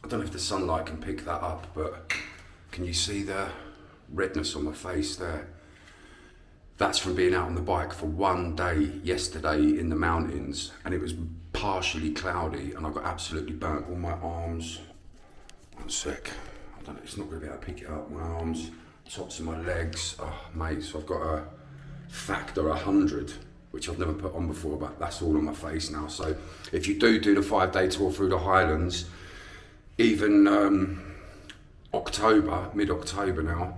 I don't know if the sunlight can pick that up, but can you see the redness on my face there? That's from being out on the bike for one day yesterday in the mountains, and it was partially cloudy and I got absolutely burnt all my arms. One sec, I don't know, it's not going to be able to pick it up. My arms, tops of my legs, oh mate, so I've got a factor 100, which I've never put on before, but that's all on my face now. So if you do the 5-day tour through the Highlands, even mid-October now,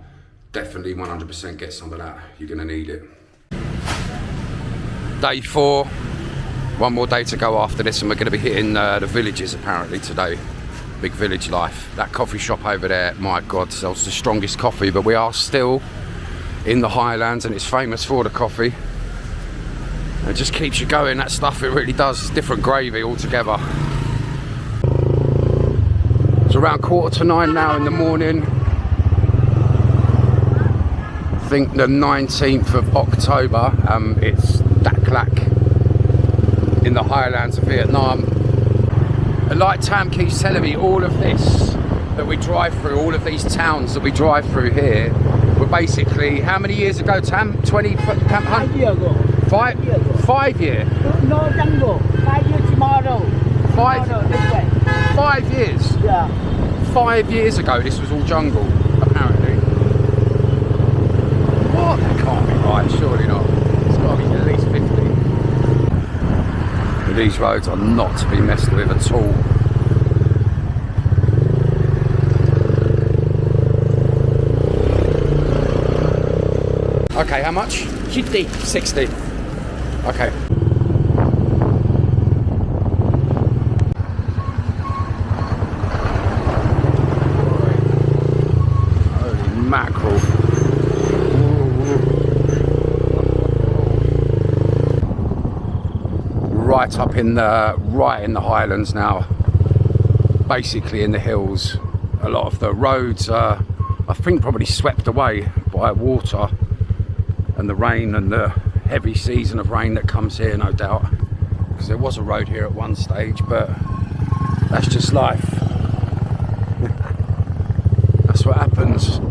definitely 100% get some of that. You're going to need it. Day 4, one more day to go after this, and we're going to be hitting the villages apparently today. Big village life. That coffee shop over there, my God, sells the strongest coffee, but we are still in the Highlands and it's famous for the coffee. It just keeps you going, that stuff, it really does. It's different gravy altogether. It's around 8:45 now in the morning. I think the 19th of October, it's Dak Lak in the Highlands of Vietnam. And like Tam keeps telling me, all of this that we drive through, all of these towns that we drive through here, were basically, how many years ago, Tam? 20? 5 years ago. 5 years ago. 5 years? No jungle. 5 years tomorrow. Tomorrow, this way. 5 years? Yeah. 5 years ago, this was all jungle, apparently. What? That can't be right, surely not. It's got to be at least 50. But these roads are not to be messed with at all. Okay, how much? 60. 60. Okay. Holy mackerel. Right up in the Highlands now. Basically in the hills. A lot of the roads are, I think, probably swept away by water and the rain and the heavy season of rain that comes here, no doubt, because there was a road here at one stage, but that's just life. That's what happens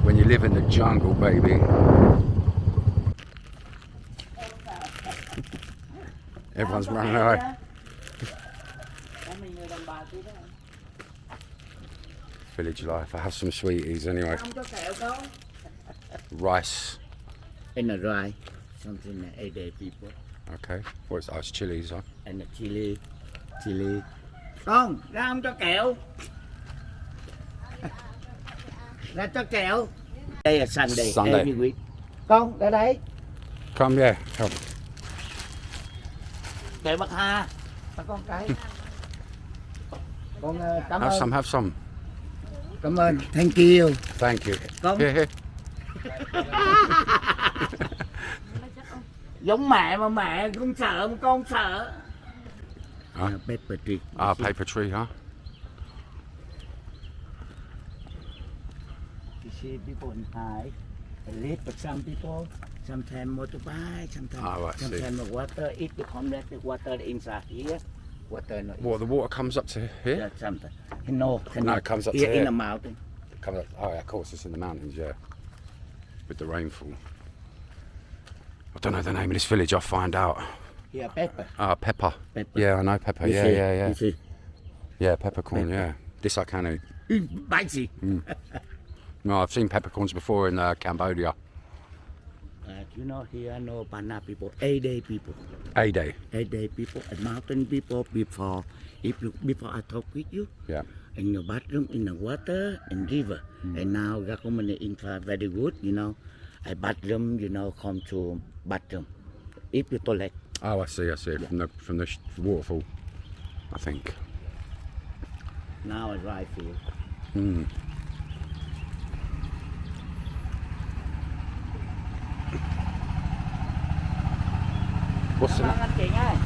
when you live in the jungle, baby. Everyone's running away. Village life. I have some sweeties anyway. Rice. And a rye, something like 8 day people. Okay. What's it's chilies, huh? And a chili. Con, ra ông cho kẹo. Ra cho kẹo. Đây là Sunday. Every week. Con, ra đây. Come, yeah, come. Kẹo bạc hà. Cho con cái. Con cảm Have ơn. some, have some. Cảm ơn. Thank you. Thank you. Con. Here, here. Giống mẹ mà mẹ không sợ mà con sợ. Paper tree. Paper tree, huh? You see people in high, live, but some people, sometimes motorbike, sometimes water. If you connect the water inside here, water no. What, the water comes up to here? Yeah, sometimes. No, it comes up here to here. In the mountain. Comes up, oh yeah, of course, it's in the mountains, yeah. With the rainfall. I don't know the name of this village, I'll find out. Yeah, pepper. Pepper. Pepper. Yeah, I know pepper. You Yeah. You see? Yeah, peppercorn, Pepper. yeah. This I can eat. Spicy. No, I've seen peppercorns before in Cambodia. You know, here no Pana people, 8 day people. 8 day. 8 day people and mountain people before I talk with you. Yeah. In the bathroom, in the water and river. And now government infra very good, you know. I bathroom, you know, come to bathroom. If you toilet. Oh, I see. Yeah. From the waterfall, I think. Now I drive here. What's the Anh chị ơi.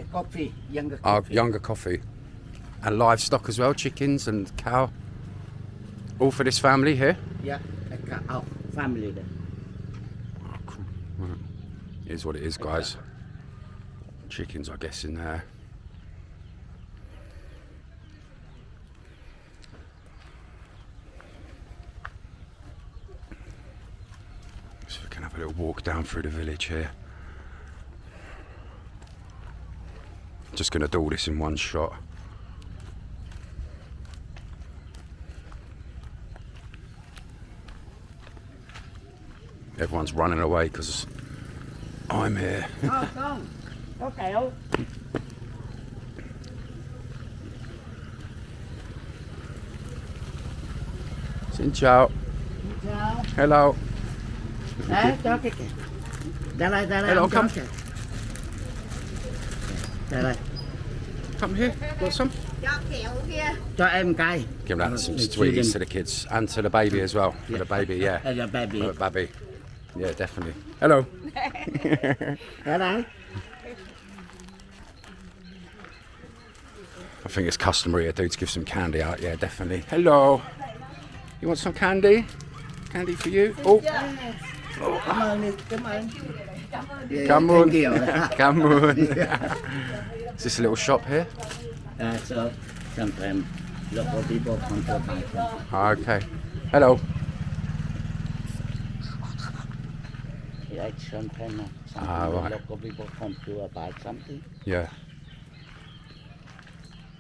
coffee, younger Oh, coffee. younger coffee. And livestock as well, chickens and cow. All for this family here? Yeah, our family there. Oh, cool. Right. Here's what it is, guys. Chickens, I guess, in there. So we can have a little walk down through the village here. Just going to do all this in one shot. Everyone's running away because I'm here. Oh, con. Có kẹo. Xin chào. Chào. Hello. Đấy, cho cái kẹo. Ra đây, Hello, ông come. cho kẹo. Ra đây. Come here. Got some? Cho kẹo kia. Cho em cay. Give that some The sweeties to children. the kids and to the baby as well. For the baby, yeah. As a baby. For the baby. Yeah, definitely. Hello. Ra đây. I think it's customary, to give some candy out. Yeah, definitely. Hello. You want some candy? Candy for you? Oh, Cảm ơn đi, cảm ơn. Yeah, come on. thank you. Come on. Is this a little shop here? So sometimes local people come to buy some. Okay. Hello. Like sometimes right. local people come to buy something. Yeah.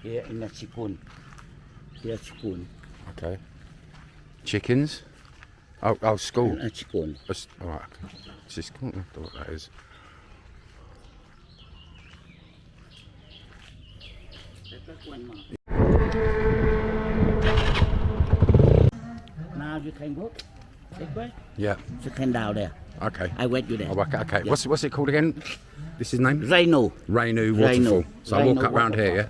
Here in the Chikun. Here Chikun. Okay. Chickens? Oh, school. In Chikun. All right. Okay. Is this cool? I don't know what that is. Now you can walk. This way. Yeah. You can down there. Okay. I wait you there. Oh, okay. Yeah. What's it called again? This is name? Rainu. Rainu Waterfall. Rainu. So I walk Rainu up round here, yeah?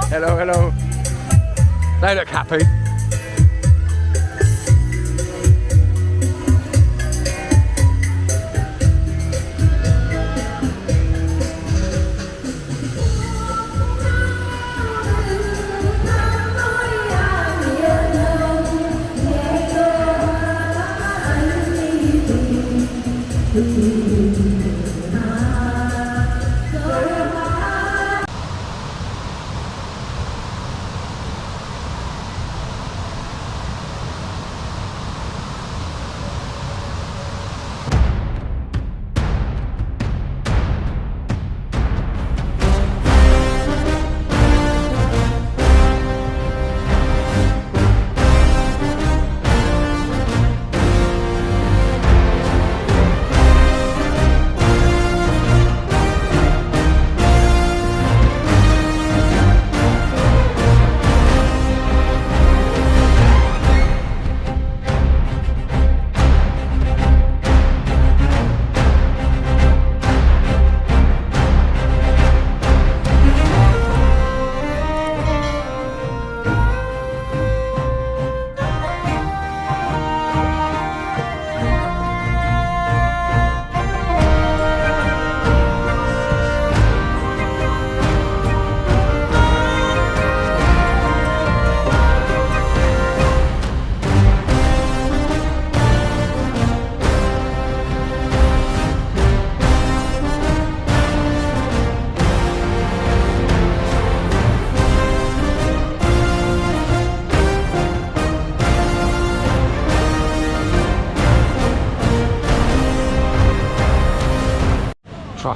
Hello. They look happy.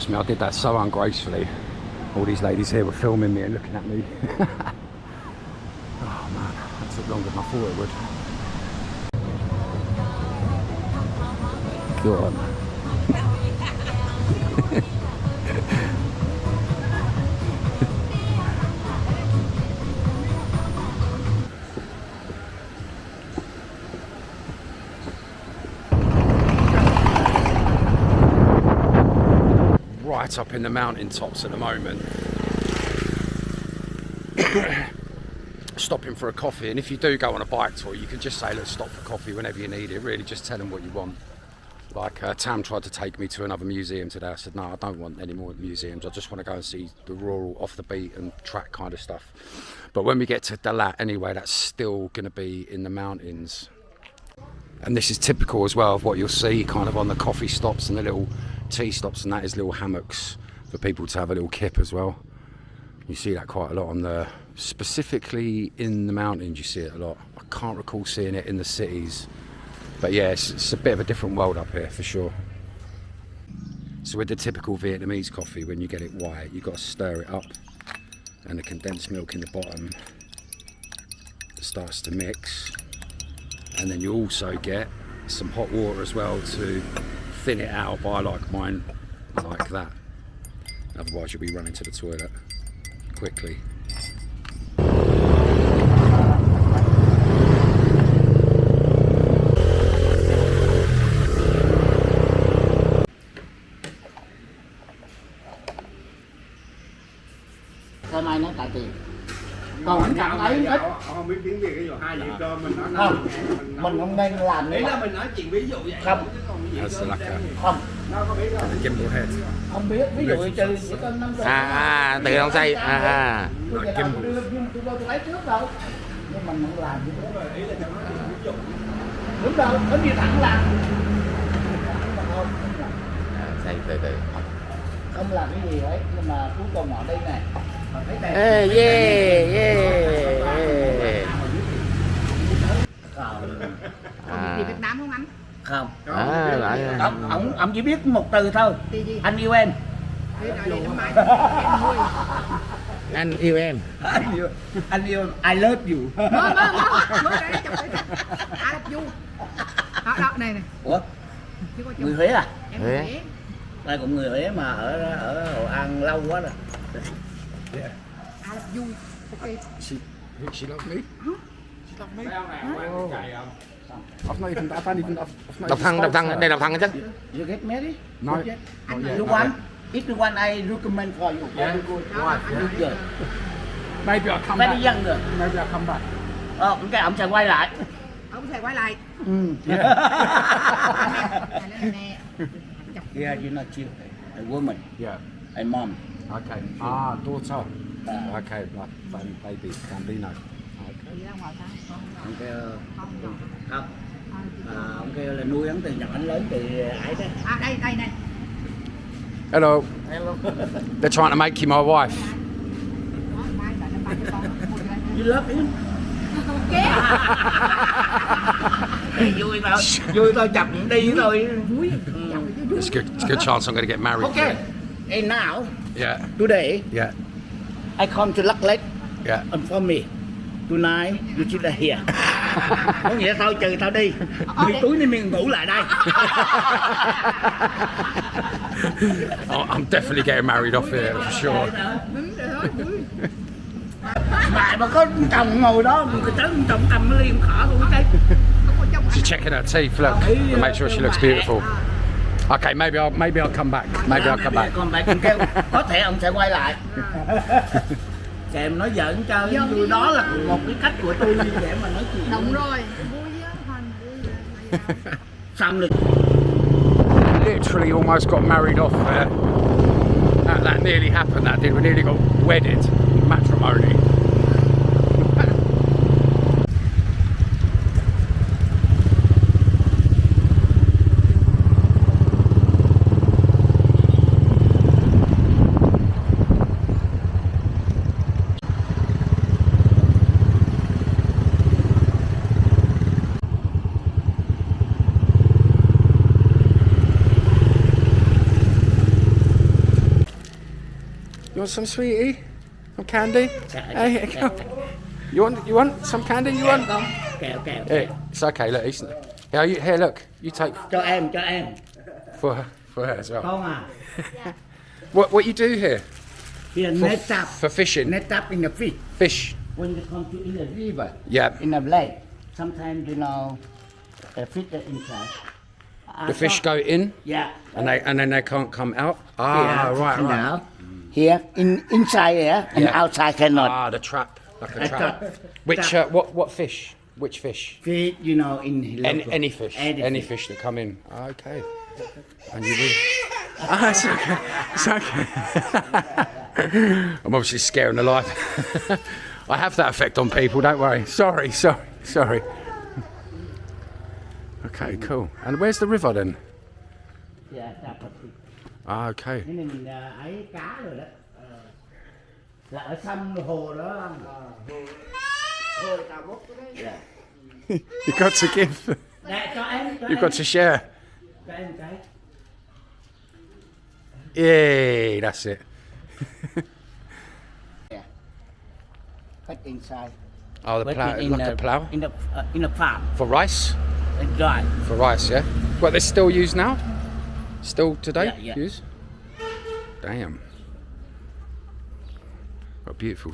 Trust me, I did that so ungracefully. All these ladies here were filming me and looking at me. Oh man, that took longer than I thought it would. Go on. Right up in the mountain tops at the moment. Stopping for a coffee, and if you do go on a bike tour, you can just say, let's stop for coffee whenever you need it. Really just tell them what you want. Like Tam tried to take me to another museum today. I said, no, I don't want any more museums. I just want to go and see the rural, off the beat and track kind of stuff. But when we get to Dalat anyway, that's still going to be in the mountains. And this is typical as well of what you'll see kind of on the coffee stops and the little tea stops, and that is little hammocks for people to have a little kip as well. You see that quite a lot on the, specifically in the mountains, you see it a lot. I can't recall seeing it in the cities. But yeah, it's a bit of a different world up here for sure. So with the typical Vietnamese coffee, when you get it white, you've got to stir it up, and the condensed milk in the bottom starts to mix. And then you also get some hot water as well to thin it out, but I like mine like that. Otherwise you'll be running to the toilet quickly. Hôm nay nó tại tiền. Còn anh cảm thấy ít. Không biết tiếng Việt cái dù hai vậy cơ mình nói Không, mình không nên làm ý như là vậy. mình nói chuyện ví dụ vậy. Không. That's like Không, Nó có biết đâu. a gimbal head. không biết. Ví dụ trừ chỉ có 5 từ ông xây Tôi lấy trước đâu. Nhưng mình không làm như thế. Ý là cho nó ví dụ. Đúng đâu, có gì thẳng làm. xây từ từ. Không làm cái gì ấy, nhưng mà cuối cùng ở đây này. Ê, yeah. Đi Việt Nam không anh? Không. Lại Ông chỉ biết một từ thôi. Gì? Anh yêu em. Thế nói đi năm mai em nuôi. anh yêu em. Anh yêu I love you. Mới đây chụp đấy. I love you. Đó này này. Ủa? Chứ có Người chụp. Huế à? Em Huế. Huế. Đây cũng người Huế mà ở Hội An lâu quá rồi. I love you. Ok. She loves me? She love me. I've not even, Độc thân, đây độc thân chứ. You get married? No. Not yet. You want? If you want, I recommend for you. Yeah. Very good. Đó, Good girl. Maybe I'll come Very back. young girl. Maybe I'll come back. Cái ông sẽ quay lại. Ông sẽ quay lại. Yeah. Nè. Yeah, you're not chill. A woman. Yeah. A mom. Okay. Daughter. Okay, like baby, bambino. Okay. Đi ra ngoài ta. Ông kêu Không. không. Ông kêu là nuôi hắn từ nhỏ đến lớn từ ấy đó. À đây này. Hello. Hello. They're trying to make you my wife. Đó, mai là năm cho con. You love him? Vui thôi chập đi thôi. It's a good chance I'm going to get married. Okay. And now, Yeah. today, Yeah. I come to Luck Lake Yeah. and for me. Tonight, you sit here. Có nghĩa thôi trừ tao đi. Đi túi nên mình ngủ lại đây. I'm definitely getting married off here for sure. Đúng rồi thôi, vui. Mà có chồng ngồi đó, mình cứ tới chồng cầm cái ly khỏ luôn cái. Không có trông She's checking her teeth. Look, to make sure she looks beautiful. Okay, maybe I'll come back. Maybe I'll come back. Còn bạn kêu có thể ông sẽ quay lại. Kèm nói giỡn chơi vui, đó là một cái cách của tôi để mà nói chuyện. Đúng rồi. Vui á, Hoành vui. Xong rồi. Literally almost got married off there. That nearly happened. That did. We nearly got wedded. Matrimony. want some, sweetie? Some candy? Hey, here you go. You want some candy? You want? Kẹo. Hey, it's okay. Look, it's, here, look. You take Cho em. for her as well. Không à? What you do here? Here, net up. For fishing? Net up in the fish. Fish. When you come to in the river, Yeah. in the lake, sometimes the fish are inside. The fish go in, Yeah. and then they can't come out. Here, Right. Now, here, inside here, and Yeah. outside cannot. The trap, like a I trap. thought- Which what fish? Which fish? Fish, in Any fish. Any fish that come in. Okay. And you will. It's okay. It's okay. I'm obviously scaring the life. I have that effect on people. Don't worry. Sorry. Okay, cool. And where's the river then? Yeah, that's what Okay. Nên mình ấy cá rồi đó. Là ở sông hồ đó. Hồ cào bốc đấy. You got to give. Để cho em. You've got to share. Cho em cái. Yeah, that's it. Put inside. Oh, the Put plough, it in like a plough in the farm. for rice. And dry. For rice, yeah. What, they're still used now? Still today? Yeah. Used? Damn. Got a beautiful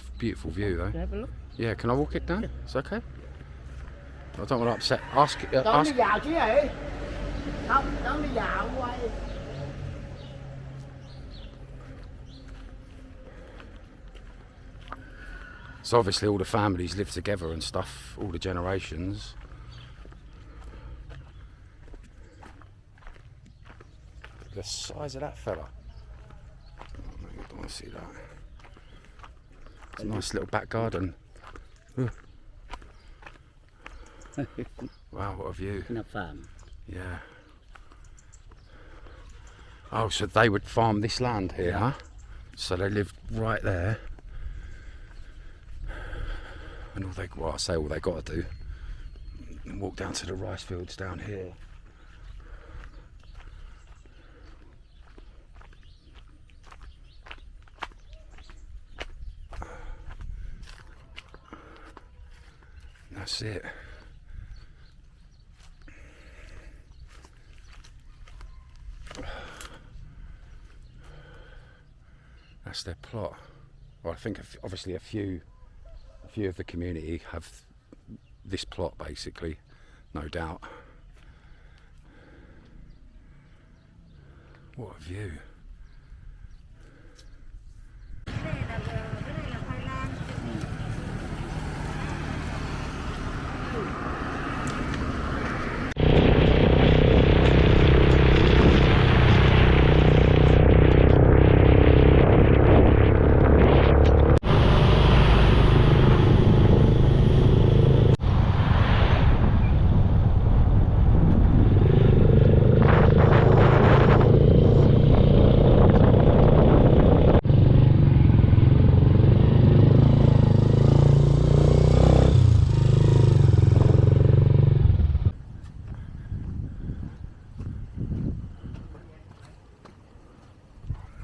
view though. Have a look. Yeah, can I walk it down? It's okay. I don't want to upset. Ask. Con đi vào chứ vậy? Không, con đi vào quay. So obviously all the families live together and stuff, all the generations. The size of that fella. Oh, no, I don't want to see that. It's a nice little back garden. Wow, what a view. In a farm. Yeah. Oh, so they would farm this land here, huh? So they lived right there. And all they got to do, walk down to the rice fields down here. That's it. That's their plot. Well, I think obviously a few of the community have this plot basically, no doubt. What a view.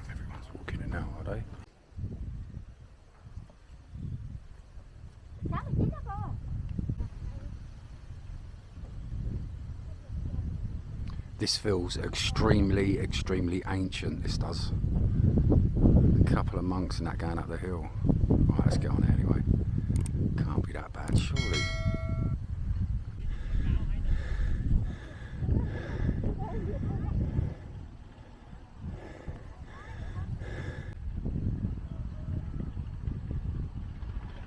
Everyone's walking in now, are they? This feels extremely ancient, this does. A couple of monks and that going up the hill. Right, let's get on it anyway. Can't be that bad, surely.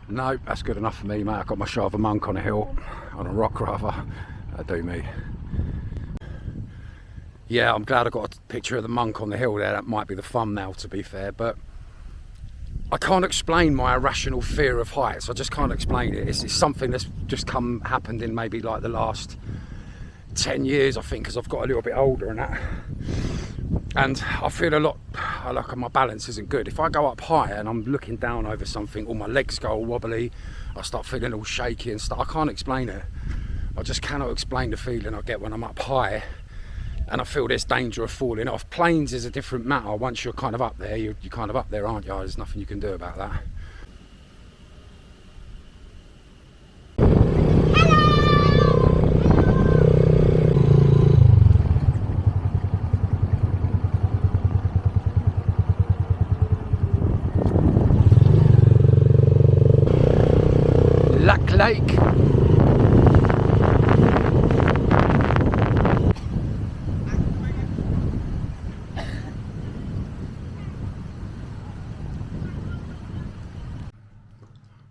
No, that's good enough for me, mate. I got my shot of a monk on a hill, on a rock rather. That'll do me. Yeah, I'm glad I got a picture of the monk on the hill there. That might be the thumbnail, to be fair, but I can't explain my irrational fear of heights. I just can't explain it. It's something that's just happened in maybe like the last 10 years, I think, because I've got a little bit older and that. And I feel a lot like my balance isn't good. If I go up high and I'm looking down over something, all my legs go all wobbly, I start feeling all shaky and stuff. I can't explain it. I just cannot explain the feeling I get when I'm up high and I feel there's danger of falling off. Planes is a different matter. Once you're kind of up there, you're kind of up there, aren't you? There's nothing you can do about that. Lack Lake.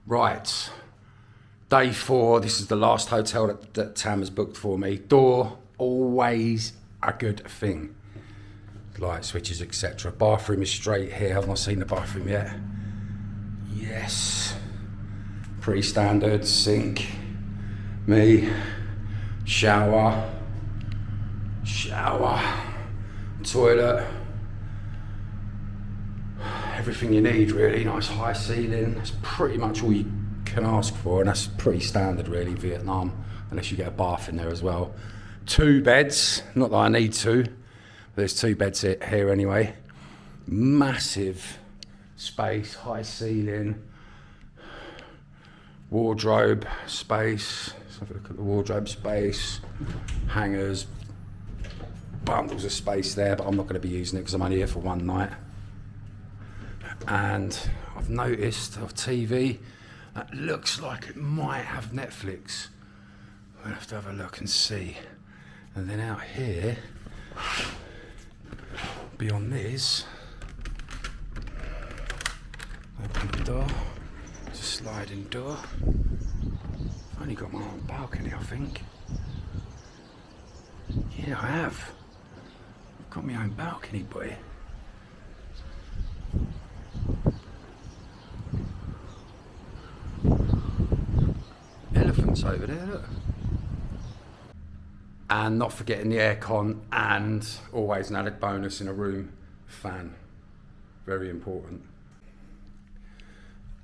Right, day 4. This is the last hotel that Tam has booked for me. Door, always a good thing. Light switches, etc. Bathroom is straight here. I've not seen the bathroom yet. Yes. Pretty standard. Sink. Me. Shower. Toilet. Everything you need, really. Nice high ceiling. That's pretty much all you can ask for, and that's pretty standard, really, Vietnam, unless you get a bath in there as well. 2 beds, not that I need to, but there's 2 beds here anyway. Massive space, high ceiling, wardrobe space. Let's have a look at the wardrobe space, hangers, bundles of space there, but I'm not going to be using it because I'm only here for one night. And I've noticed of TV that looks like it might have Netflix. We'll have to have a look and see. And then out here, beyond this, open the door, it's a sliding door. I've only got my own balcony, I think. Yeah, I have. I've got my own balcony, boy. Elephants over there, look. And not forgetting the aircon, and always an added bonus in a room, fan. Very important.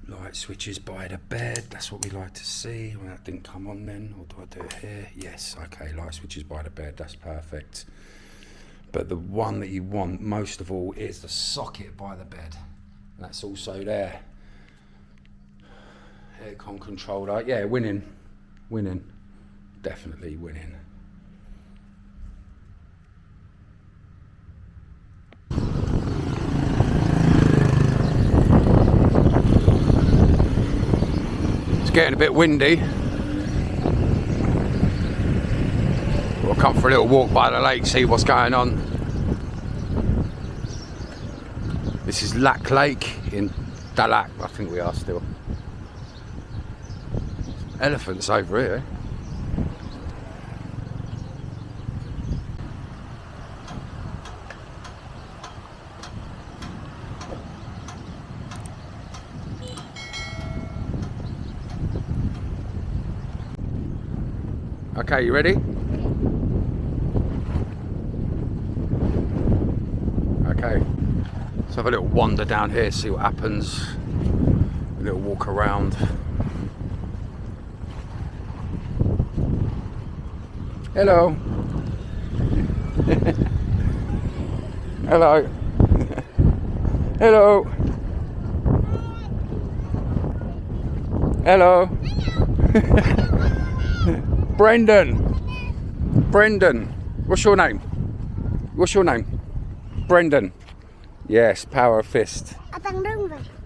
Light switches by the bed, that's what we like to see. Well, that didn't come on then, or do I do it here? Yes, okay, light switches by the bed, that's perfect. But the one that you want most of all is the socket by the bed. And that's also there. Aircon controller, yeah, winning, definitely winning. It's getting a bit windy. We'll come for a little walk by the lake, see what's going on. This is Lack Lake in Dalak, I think we are still. Elephants over here. Okay, you ready? Okay, let's have a little wander down here, see what happens. A little walk around. Hello. Hello. Hello. Hello. Brendan. What's your name? Brendan. Yes, power of fist.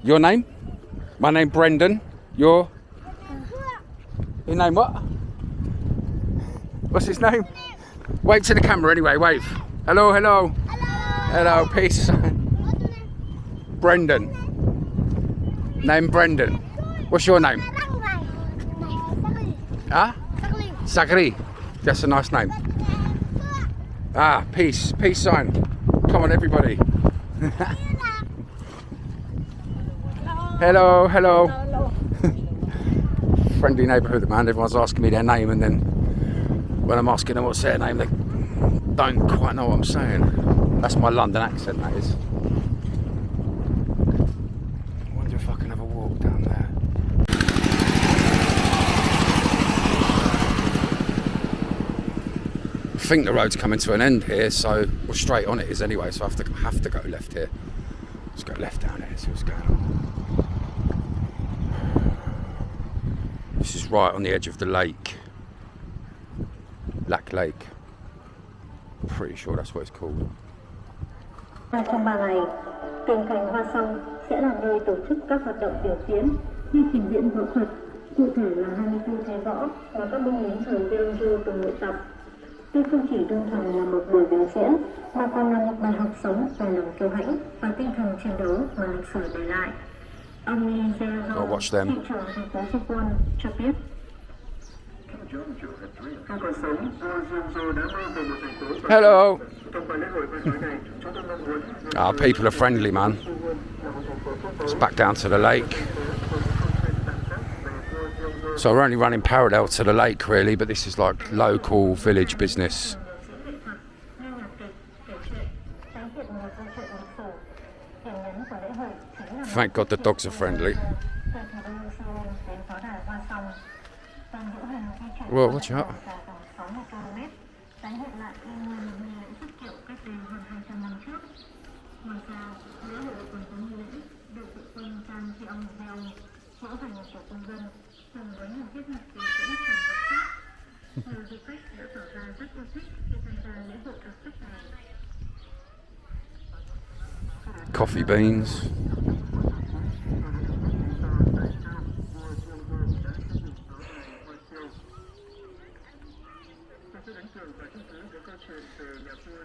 Your name? My name Brendan. Your name what? What's his name? Wave to the camera anyway, wave. Hello. Hello, peace. Brendan. Name Brendan. What's your name? Huh? Sakri. That's a nice name. Ah, peace sign. Come on, everybody. Hello. Friendly neighbourhood, man. Everyone's asking me their name, and then when I'm asking them what's their name, they don't quite know what I'm saying. That's my London accent, that is. I wonder if I can have a walk down there. think the road's coming to an end here, so we're straight on it is anyway, so I have to go left here. Let's go left down here, see what's going on. This is right on the edge of the lake. Lac Lake. I'm pretty sure that's what it's called. Trong 3 ngày, Kinh Thành Hoa Song sẽ là nơi tổ chức các hoạt động biểu diễn như trình diễn võ thuật, cụ thể là 24 thế võ và các binh lính trường Jeonju từng luyện tập. Đây không chỉ đơn thuần là một buổi biểu diễn, mà còn là một bài học sống về lòng kiêu hãnh và tinh thần chiến đấu mà lịch sử để lại. Ông Lee Jae-jong, thị trưởng thành phố Suwon cho biết. Hello. People are friendly, man. It's back down to the lake. So we're only running parallel to the lake, really, but this is like local village business. Thank God the dogs are friendly. Whoa, watch out. Coffee beans.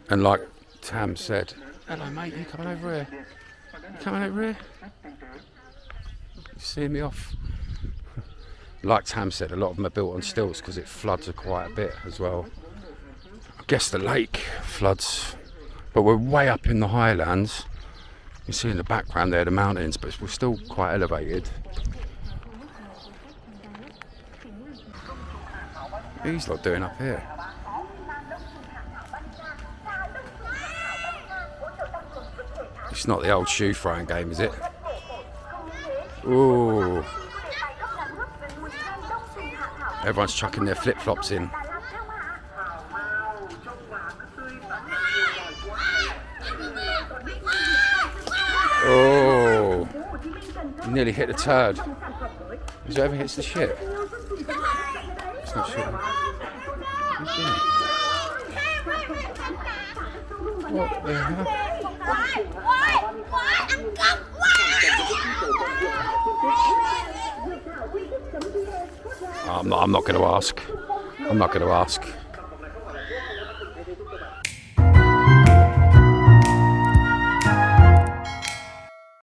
And like Tam said, hello mate, you coming over here? You coming over here? You seeing me off? Like Tam said, a lot of them are built on stilts because it floods quite a bit as well. I guess the lake floods, but we're way up in the Highlands. You can see in the background there the mountains, but we're still quite elevated. What are these lot doing up here? It's not the old shoe throwing game, is it? Ooh. Everyone's chucking their flip-flops in. Oh. You nearly hit the turd. Has it ever hits the shit? It's not shit. What the hell? I'm not going to ask. I'm not going to ask.